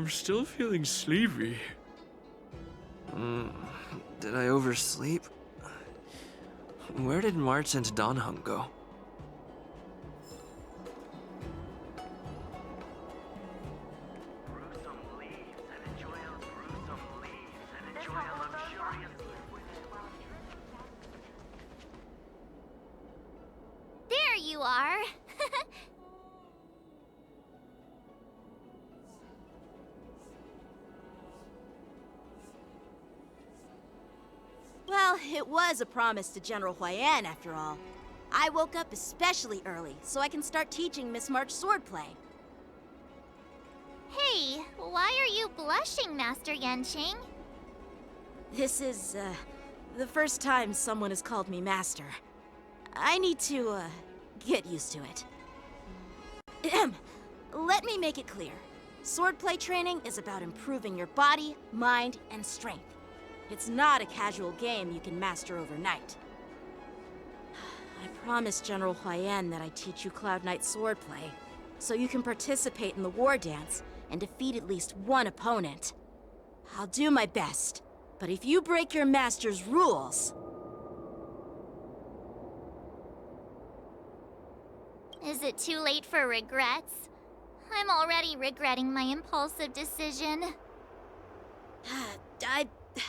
still feeling sleepy. Did I oversleep? Where did March and Donhung go? There you are. Well, it was a promise to General Huayan, after all. I woke up especially early, so I can start teaching Miss March swordplay. Hey, why are you blushing, Master Yanqing? This is, the first time someone has called me Master. I need to, get used to it. Let me make it clear. Swordplay training is about improving your body, mind, and strength. It's not a casual game you can master overnight. I promised General Huayan that I'd teach you Cloud Knight swordplay, so you can participate in the war dance and defeat at least one opponent. I'll do my best, but if you break your master's rules... Is it too late for regrets? I'm already regretting my impulsive decision.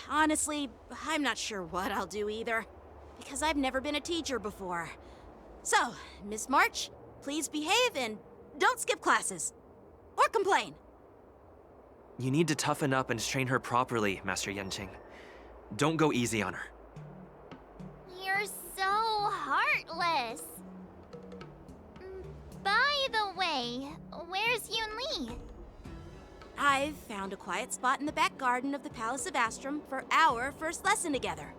Honestly, I'm not sure what I'll do either, because I've never been a teacher before. So, Miss March, please behave and don't skip classes. Or complain. You need to toughen up and train her properly, Master Yanqing. Don't go easy on her. You're so heartless. By the way, where's Yunli? I've found a quiet spot in the back garden of the Palace of Astrum for our first lesson together.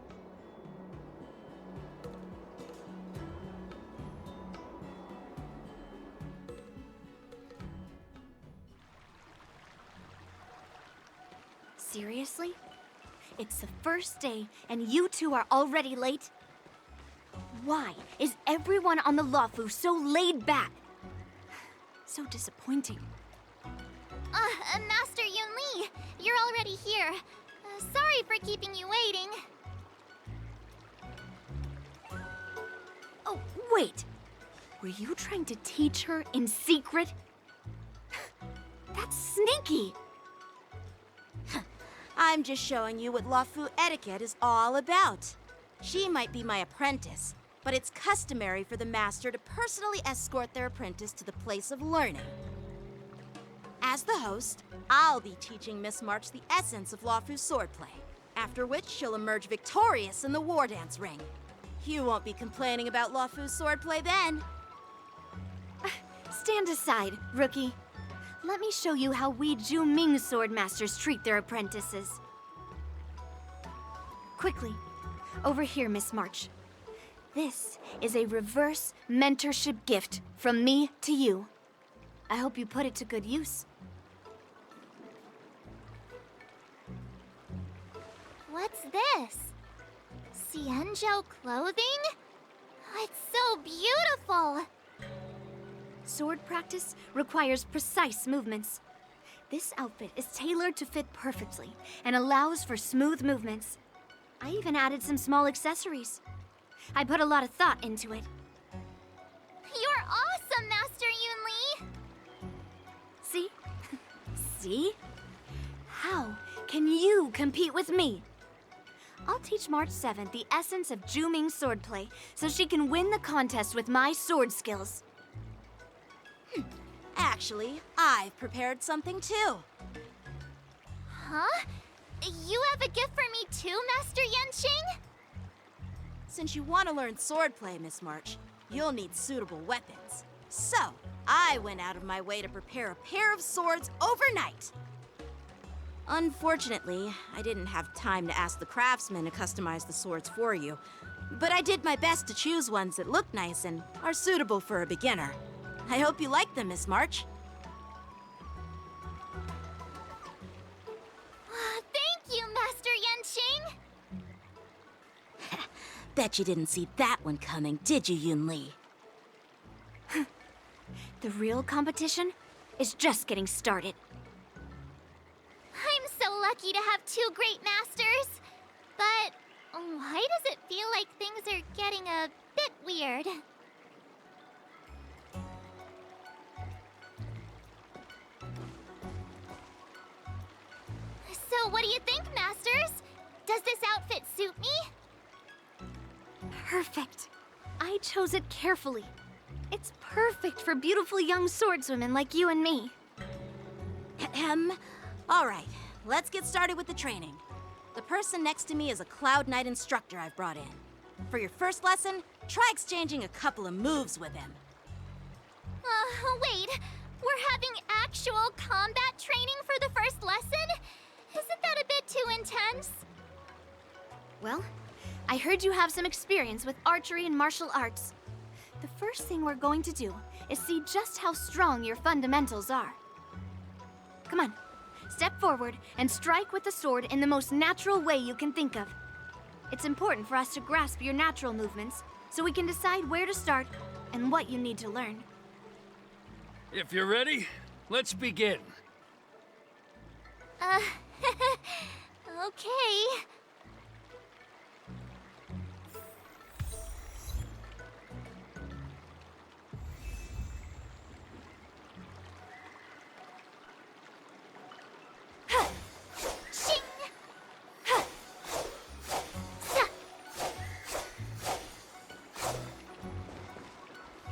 Seriously? It's the first day and you two are already late? Why is everyone on the Luofu so laid back? So disappointing. Master Yunli, you're already here. Sorry for keeping you waiting. Oh, wait. Were you trying to teach her in secret? That's sneaky. I'm just showing you what Luofu etiquette is all about. She might be my apprentice, but it's customary for the master to personally escort their apprentice to the place of learning. As the host, I'll be teaching Miss March the essence of Luofu's swordplay, after which she'll emerge victorious in the war dance ring. You won't be complaining about Luofu's swordplay then. Stand aside, rookie. Let me show you how we Zhu-Ming sword masters treat their apprentices. Quickly, over here, Miss March. This is a reverse mentorship gift from me to you. I hope you put it to good use. What's this? Xianzhou clothing? It's so beautiful! Sword practice requires precise movements. This outfit is tailored to fit perfectly and allows for smooth movements. I even added some small accessories. I put a lot of thought into it. You're awesome, Master Yunli! See? See? How can you compete with me? I'll teach March 7th the essence of Zhu-Ming swordplay so she can win the contest with my sword skills. Actually, I've prepared something too. Huh? You have a gift for me too, Master Yanqing? Since you want to learn swordplay, Miss March, you'll need suitable weapons. So, I went out of my way to prepare a pair of swords overnight. Unfortunately, I didn't have time to ask the craftsman to customize the swords for you, but I did my best to choose ones that look nice and are suitable for a beginner. I hope you like them, Miss March. Thank you, Master Yanqing! Bet you didn't see that one coming, did you, Yunli? The real competition is just getting started. lucky to have two great masters. But why does it feel like things are getting a bit weird? So what do you think, Masters? Does this outfit suit me? Perfect. I chose it carefully. It's perfect for beautiful young swordswomen like you and me. Ahem. All right, let's get started with the training. The person next to me is a Cloud Knight instructor I've brought in. For your first lesson, try exchanging a couple of moves with him. Wait. We're having actual combat training for the first lesson? Isn't that a bit too intense? Well, I heard you have some experience with archery and martial arts. The first thing we're going to do is see just how strong your fundamentals are. Come on, step forward and strike with the sword in the most natural way you can think of. It's important for us to grasp your natural movements so we can decide where to start and what you need to learn. If you're ready, let's begin. Okay. Shing!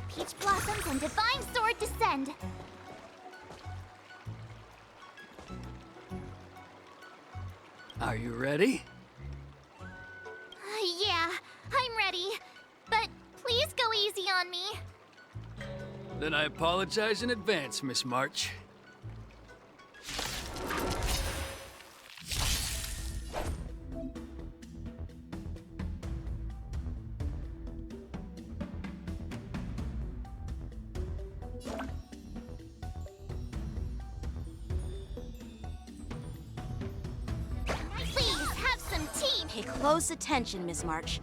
Peach blossoms and divine sword descend. Are you ready? Yeah, I'm ready. But please go easy on me. Then I apologize in advance, Miss March. Pay close attention, Miss March.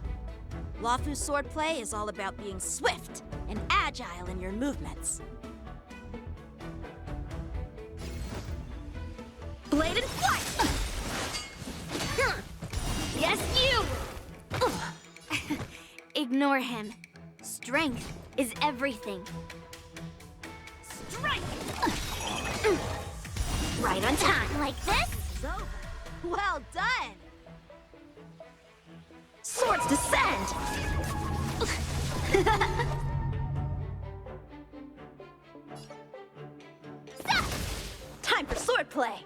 Lawfu's swordplay is all about being swift and agile in your movements. Blade and flight! Yes, you! Ignore him. Strength is everything. Strike! Right on time. Like this? So, well done! Swords descend! Time for swordplay!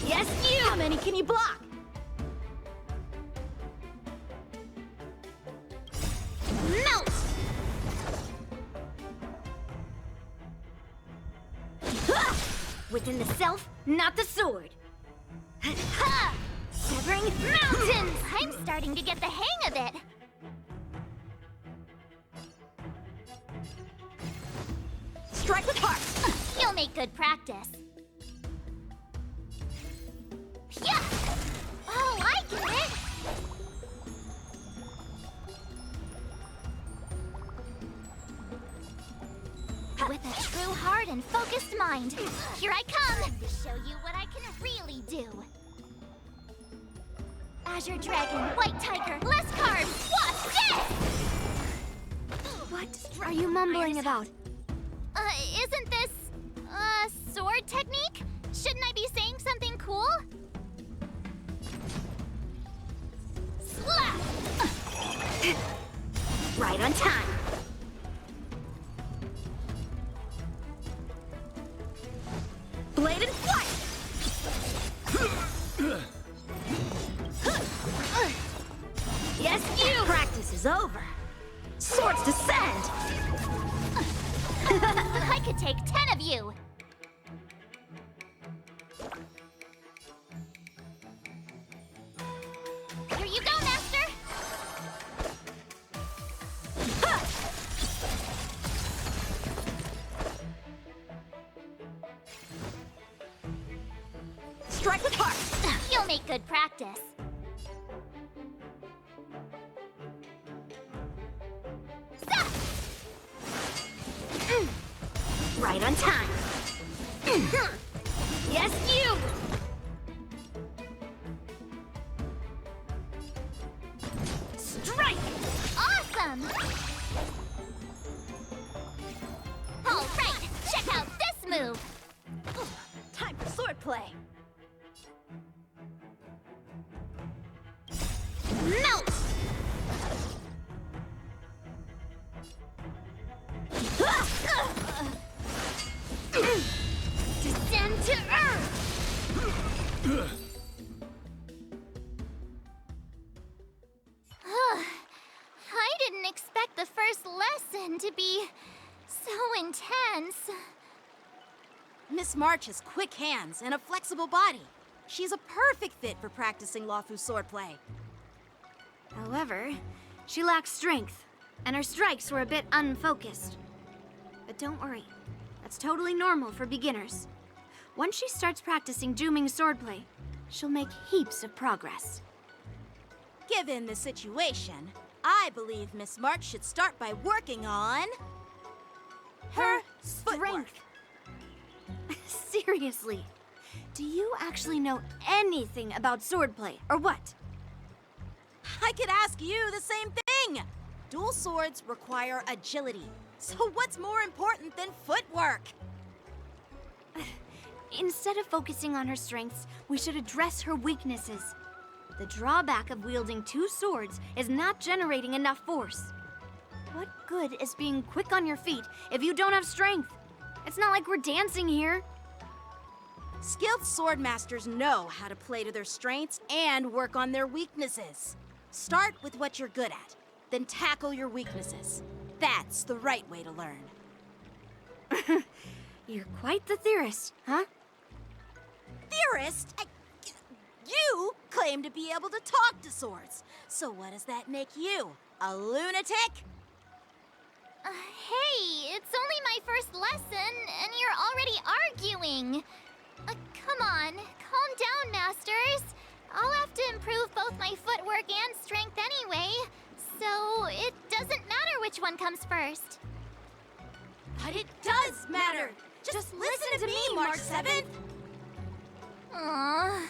Yes, you! How many can you block? Melt! Within the self, not the sword. Severing mountains! I'm starting to get the hang of it. Strike with heart! You'll make good practice. Yeah! Oh, I get it! With a true heart and focused mind, here I come to show you what I can really do. Azure Dragon, White Tiger, less carbs, what's this? What are you mumbling about? Isn't this, sword technique? Shouldn't I be saying something cool? Slap! Right on time. Blade and flight! Yes, you! Practice is over. Swords descend! I could take 10 of you! Here you go, Master! Strike with heart! You'll make good practice. Right on time. Yes, you! Strike! Awesome! All right, check out this move! Time for swordplay. Melt! Descend to Earth! I didn't expect the first lesson to be so intense. Miss March has quick hands and a flexible body. She's a perfect fit for practicing Lawfu swordplay. However, she lacks strength, and her strikes were a bit unfocused. But don't worry, that's totally normal for beginners. Once she starts practicing Juming swordplay, she'll make heaps of progress. Given the situation, I believe Miss March should start by working on her footwork. Seriously, do you actually know anything about swordplay, or what? I could ask you the same thing! Dual swords require agility, so what's more important than footwork? Instead of focusing on her strengths, we should address her weaknesses. The drawback of wielding two swords is not generating enough force. What good is being quick on your feet if you don't have strength? It's not like we're dancing here. Skilled sword masters know how to play to their strengths and work on their weaknesses. Start with what you're good at, then tackle your weaknesses. That's the right way to learn. You're quite the theorist, huh? Theorist? You claim to be able to talk to swords. So what does that make you? A lunatic? Hey, it's only my first lesson, and you're already arguing. Come on, calm down, masters. I'll have to improve both my footwork and strength anyway, so it doesn't matter which one comes first. But it does matter. Just listen to me, March 7th. Aww.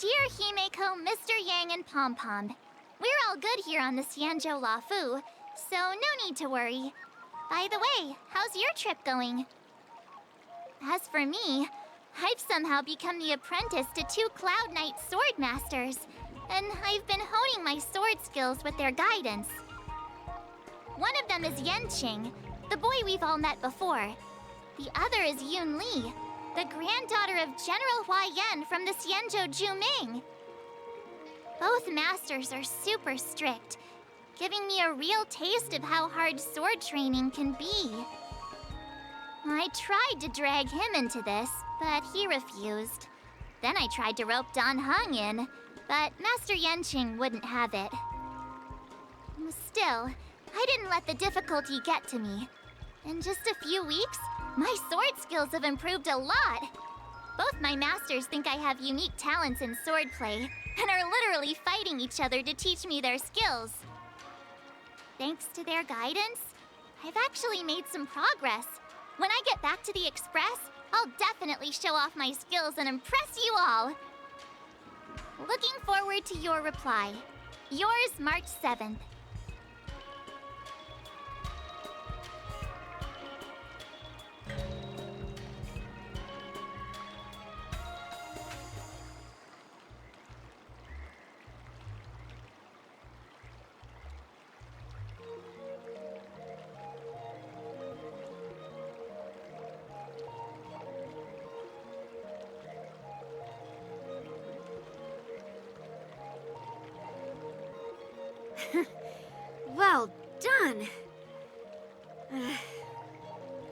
Dear Himeko, Mr. Yang, and Pom Pom, we're all good here on the Xianzhou Lafu, so no need to worry. By the way, how's your trip going? As for me, I've somehow become the apprentice to 2 Cloud Knight sword masters, and I've been honing my sword skills with their guidance. One of them is Yenqing, the boy we've all met before. The other is Yun Li, the granddaughter of General Hua Yan from the Xianzhou Juming. Both masters are super strict, giving me a real taste of how hard sword training can be. I tried to drag him into this, but he refused. Then I tried to rope Dan Heng in, but Master Yenqing wouldn't have it. Still, I didn't let the difficulty get to me. In just a few weeks, my sword skills have improved a lot. Both my masters think I have unique talents in swordplay, and are literally fighting each other to teach me their skills. Thanks to their guidance, I've actually made some progress. When I get back to the Express, I'll definitely show off my skills and impress you all. Looking forward to your reply. Yours, March 7th. Well done.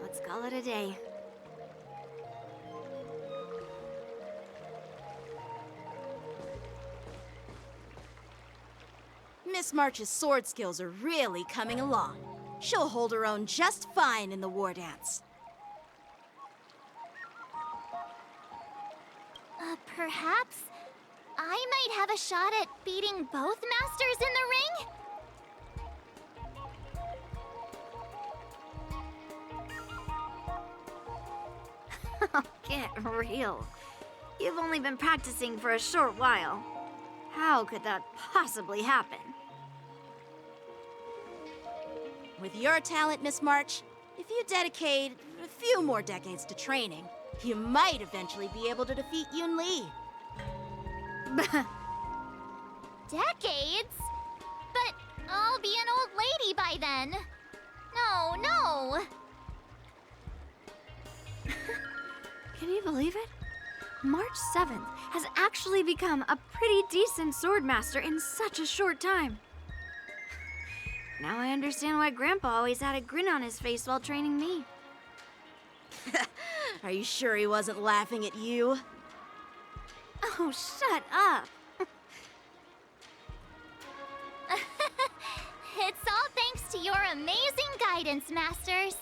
Let's call it a day. Miss March's sword skills are really coming along. She'll hold her own just fine in the war dance. Perhaps I might have a shot at beating both masters in the ring? Get real. You've only been practicing for a short while. How could that possibly happen? With your talent, Miss March, if you dedicate a few more decades to training, you might eventually be able to defeat Yun Li. Decades? But I'll be an old lady by then. No. Can you believe it? March 7th has actually become a pretty decent swordmaster in such a short time. Now I understand why Grandpa always had a grin on his face while training me. Are you sure he wasn't laughing at you? Oh, shut up! It's all thanks to your amazing guidance, Masters.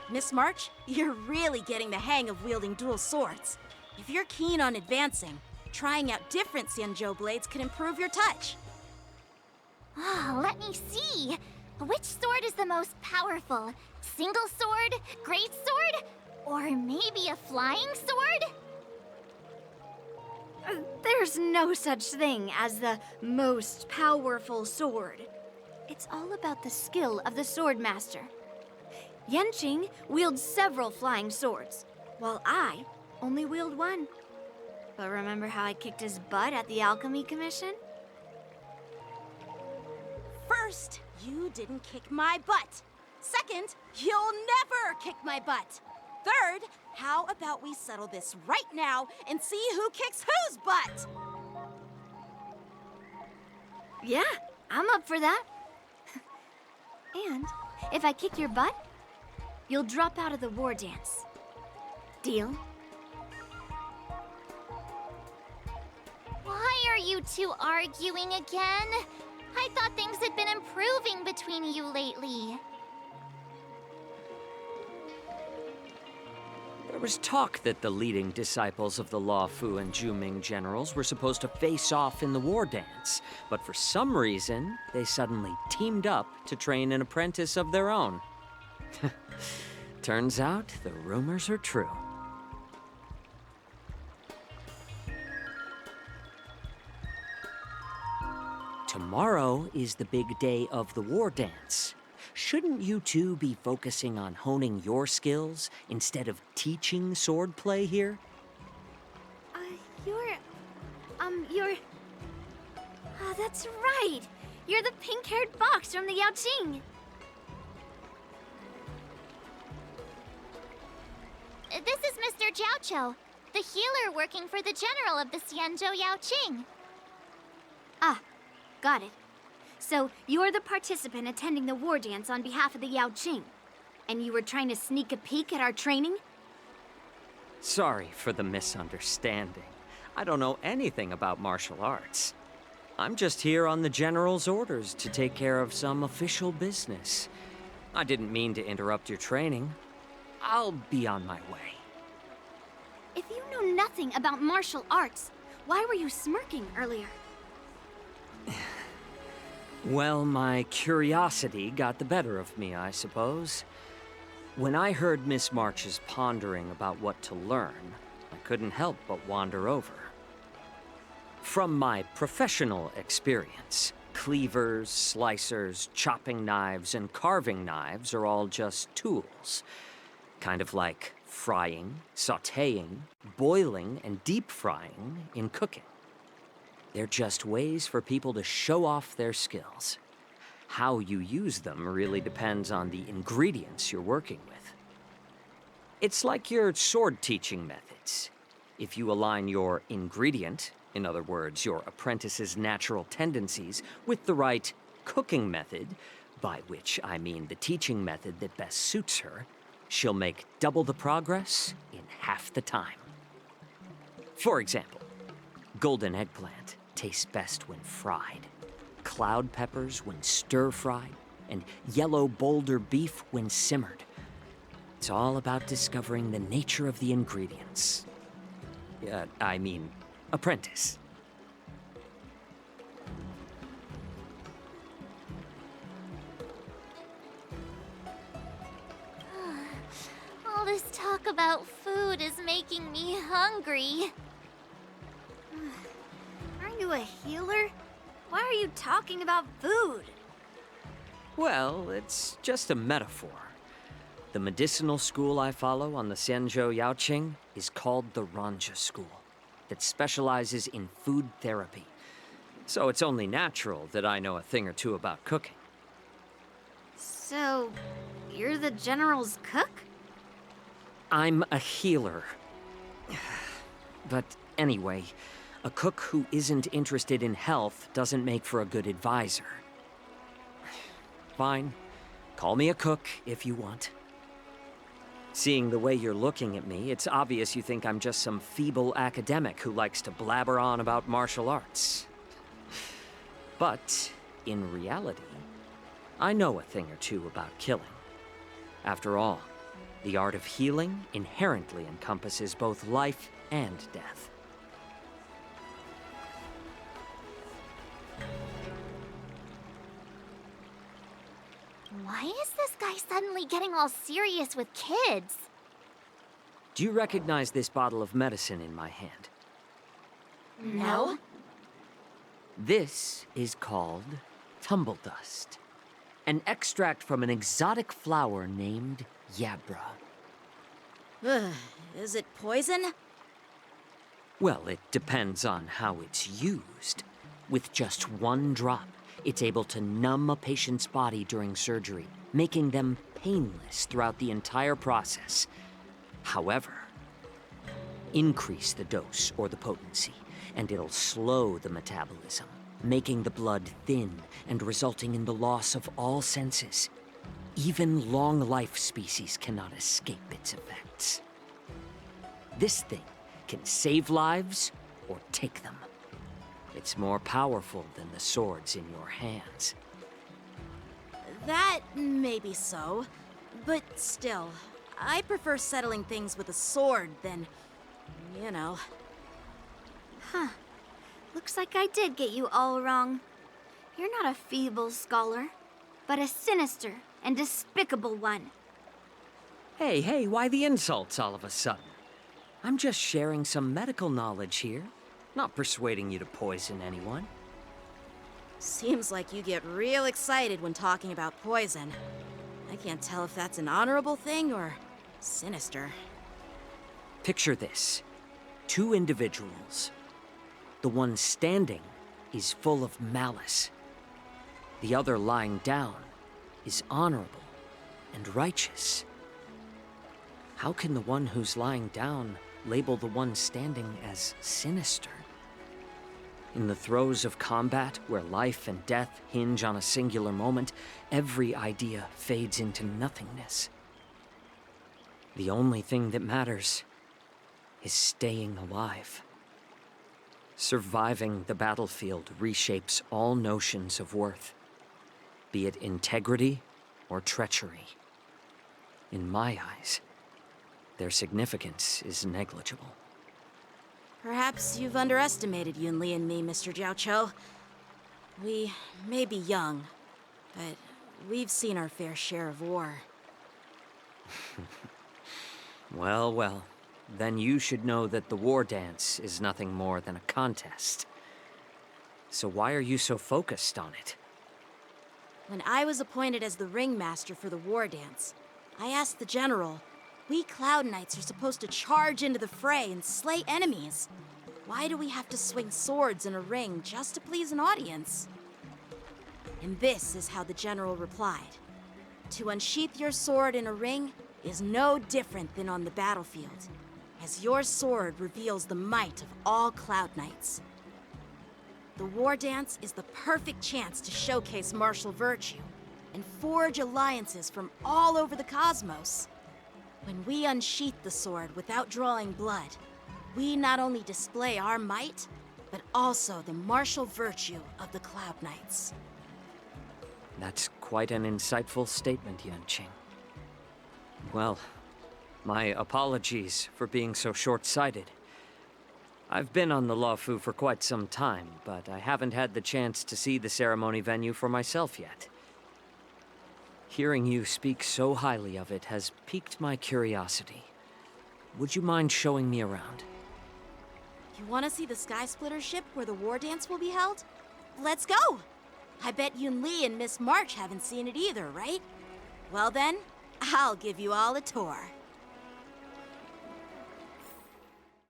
Miss March, you're really getting the hang of wielding dual swords. If you're keen on advancing, trying out different Xianzhou blades could improve your touch. Oh, let me see. Which sword is the most powerful? Single sword? Great sword? Or maybe a flying sword? There's no such thing as the most powerful sword. It's all about the skill of the swordmaster. Yenqing wields several flying swords, while I only wield one. But remember how I kicked his butt at the Alchemy Commission? First, you didn't kick my butt. Second, you'll never kick my butt. Third, how about we settle this right now and see who kicks whose butt? Yeah, I'm up for that. And if I kick your butt, you'll drop out of the war dance. Deal? Why are you two arguing again? I thought things had been improving between you lately. There was talk that the leading disciples of the Law Fu and Juming generals were supposed to face off in the war dance, but for some reason, they suddenly teamed up to train an apprentice of their own. Turns out, the rumors are true. tomorrow is the big day of the war dance. Shouldn't you two be focusing on honing your skills instead of teaching swordplay here? You're... Oh, that's right! You're the pink-haired fox from the Yaoqing! This is Mr. Jiaoqiu, the healer working for the general of the Xianzhou Yaoqing. Ah, got it. So, you're the participant attending the war dance on behalf of the Yaoqing. And you were trying to sneak a peek at our training? Sorry for the misunderstanding. I don't know anything about martial arts. I'm just here on the General's orders to take care of some official business. I didn't mean to interrupt your training. I'll be on my way. If you know nothing about martial arts, why were you smirking earlier? Well, my curiosity got the better of me, I suppose. When I heard Miss March's pondering about what to learn, I couldn't help but wander over. From my professional experience, cleavers, slicers, chopping knives, and carving knives are all just tools. Kind of like frying, sautéing, boiling, and deep frying in cooking. They're just ways for people to show off their skills. How you use them really depends on the ingredients you're working with. It's like your sword teaching methods. If you align your ingredient, in other words, your apprentice's natural tendencies, with the right cooking method, by which I mean the teaching method that best suits her, she'll make double the progress in half the time. For example, golden eggplant tastes best when fried, cloud peppers when stir-fried, and yellow boulder beef when simmered. It's all about discovering the nature of the ingredients. Apprentice. All this talk about food is making me hungry. Aren't you a healer? Why are you talking about food? Well, it's just a metaphor. The medicinal school I follow on the Xianzhou Yaoqing is called the Ranja School, that specializes in food therapy. So it's only natural that I know a thing or two about cooking. So, you're the General's cook? I'm a healer. But anyway, a cook who isn't interested in health doesn't make for a good advisor. Fine. Call me a cook if you want. Seeing the way you're looking at me, it's obvious you think I'm just some feeble academic who likes to blabber on about martial arts. But, in reality, I know a thing or two about killing. After all, the art of healing inherently encompasses both life and death. Why is this guy suddenly getting all serious with kids? Do you recognize this bottle of medicine in my hand? No. This is called tumble dust, an extract from an exotic flower named Yabra. Ugh, is it poison? Well, it depends on how it's used. With just one drop, it's able to numb a patient's body during surgery, making them painless throughout the entire process. However, increase the dose or the potency, and it'll slow the metabolism, making the blood thin and resulting in the loss of all senses. Even long-life species cannot escape its effects. This thing can save lives or take them. It's more powerful than the swords in your hands. That may be so, but still, I prefer settling things with a sword than, you know. Huh. Looks like I did get you all wrong. You're not a feeble scholar, but a sinister and despicable one. Hey, why the insults all of a sudden? I'm just sharing some medical knowledge here, not persuading you to poison anyone. Seems like you get real excited when talking about poison. I can't tell if that's an honorable thing or sinister. Picture this. 2 individuals. The one standing is full of malice. The other lying down is honorable and righteous. How can the one who's lying down label the one standing as sinister? In the throes of combat, where life and death hinge on a singular moment, every idea fades into nothingness. The only thing that matters is staying alive. Surviving the battlefield reshapes all notions of worth, be it integrity or treachery. In my eyes, their significance is negligible. Perhaps you've underestimated Yunli and me, Mr. Jiaoqiu. We may be young, but we've seen our fair share of war. Well, well. Then you should know that the war dance is nothing more than a contest. So why are you so focused on it? When I was appointed as the ringmaster for the war dance, I asked the general, we Cloud Knights are supposed to charge into the fray and slay enemies. Why do we have to swing swords in a ring just to please an audience? And this is how the general replied. To unsheath your sword in a ring is no different than on the battlefield, as your sword reveals the might of all Cloud Knights. The war dance is the perfect chance to showcase martial virtue and forge alliances from all over the cosmos. When we unsheath the sword without drawing blood, we not only display our might, but also the martial virtue of the Cloud Knights. That's quite an insightful statement, Yuanqing. Well, my apologies for being so short-sighted. I've been on the Luofu for quite some time, but I haven't had the chance to see the ceremony venue for myself yet. Hearing you speak so highly of it has piqued my curiosity. Would you mind showing me around? You want to see the Sky Splitter ship where the war dance will be held? Let's go! I bet Yunli and Miss March haven't seen it either, right? Well then, I'll give you all a tour.